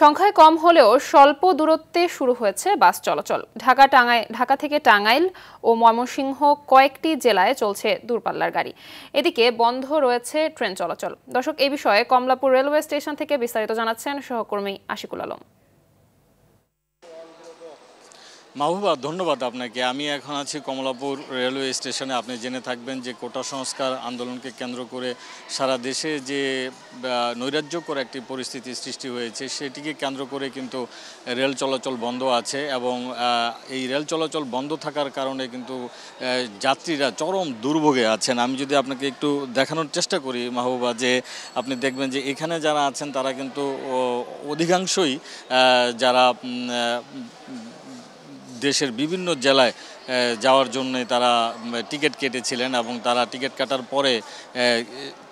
সংখ্যায় কম হলেও স্বল্প দূরত্বে শুরু হয়েছে বাস চলাচল। ঢাকা থেকে টাঙ্গাইল ও ময়মনসিংহ কয়েকটি জেলায় চলছে দূরপাল্লার গাড়ি। এদিকে বন্ধ রয়েছে ট্রেন চলাচল। দর্শক, এই বিষয়ে কমলাপুর রেলওয়ে স্টেশন থেকে বিস্তারিত জানাচ্ছেন সহকর্মী আশিকুল আলম। মাহবুবা, ধন্যবাদ আপনাকে। আমি এখন আছি কমলাপুর রেলওয়ে স্টেশনে। আপনি জেনে থাকবেন যে কোটা সংস্কার আন্দোলনকে কেন্দ্র করে সারা দেশে যে নৈরাজ্যকর একটি পরিস্থিতি সৃষ্টি হয়েছে, সেটিকে কেন্দ্র করে কিন্তু রেল চলাচল বন্ধ আছে এবং এই রেল চলাচল বন্ধ থাকার কারণে কিন্তু যাত্রীরা চরম দুর্ভোগে আছেন। আমি যদি আপনাকে একটু দেখানোর চেষ্টা করি মাহবুবা, যে আপনি দেখবেন যে এখানে যারা আছেন তারা কিন্তু অধিকাংশই যারা দেশের বিভিন্ন জেলায় যাওয়ার জন্য তারা টিকিট কেটেছিলেন এবং তারা টিকিট কাটার পরে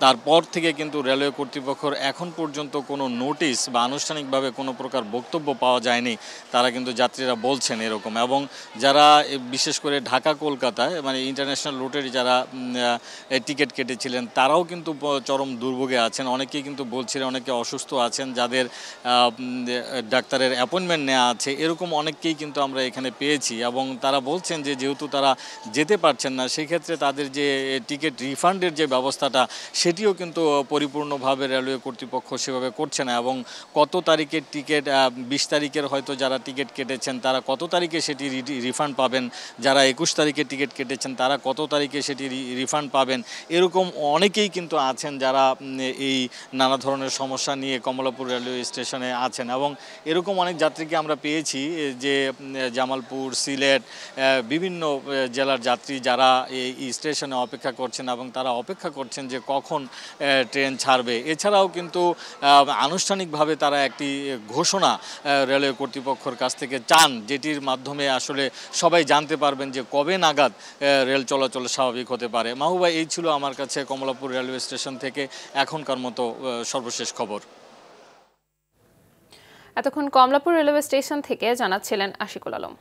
তারপর থেকে কিন্তু রেলওয়ে কর্তৃপক্ষের এখন পর্যন্ত কোনো নোটিশ বা আনুষ্ঠানিকভাবে কোনো প্রকার বক্তব্য পাওয়া যায়নি, তারা কিন্তু যাত্রীরা বলছেন এরকম। এবং যারা বিশেষ করে ঢাকা কলকাতায় মানে ইন্টারন্যাশনাল রুটের যারা টিকিট কেটেছিলেন তারাও কিন্তু চরম দুর্ভোগে আছেন। অনেকেই কিন্তু বলছিলেন অনেকে অসুস্থ আছেন, যাদের ডাক্তারের অ্যাপয়েন্টমেন্ট নেওয়া আছে, এরকম অনেককেই কিন্তু আমরা এখানে পেয়েছি। এবং তারা বলছেন যে যেহেতু তারা যেতে পারছেন না, সেক্ষেত্রে তাদের যে টিকিট রিফান্ডের যে ব্যবস্থাটা সেটিও কিন্তু পরিপূর্ণভাবে রেলওয়ে কর্তৃপক্ষ সেভাবে করছে না। এবং কত তারিখের টিকিট, 20 তারিখের হয়তো যারা টিকিট কেটেছেন তারা কত তারিখে সেটি রিফান্ড পাবেন, যারা 21 তারিখে টিকিট কেটেছেন তারা কত তারিখে সেটি রিফান্ড পাবেন, এরকম অনেকেই কিন্তু আছেন যারা এই নানা ধরনের সমস্যা নিয়ে কমলাপুর রেলওয়ে স্টেশনে আছেন। এবং এরকম অনেক যাত্রীকে আমরা পেয়েছি যে জামালপুর, সিলেট, বিভিন্ন জেলার যাত্রী যারা এই স্টেশনে অপেক্ষা করছেন এবং তারা অপেক্ষা করছেন যে কখন ট্রেন ছাড়বে। এছাড়াও কিন্তু আনুষ্ঠানিকভাবে তারা একটি ঘোষণা রেলওয়ে কর্তৃপক্ষের কাছ থেকে চান, যেটির মাধ্যমে আসলে সবাই জানতে পারবেন যে কবে নাগাদ রেল চলাচল স্বাভাবিক হতে পারে। মাহবুবা, এই ছিল আমার কাছে কমলাপুর রেলওয়ে স্টেশন থেকে এখনকার মতো সর্বশেষ খবর। এতক্ষণ কমলাপুর রেলওয়ে স্টেশন থেকে জানাচ্ছিলেন আশিকুল আলম।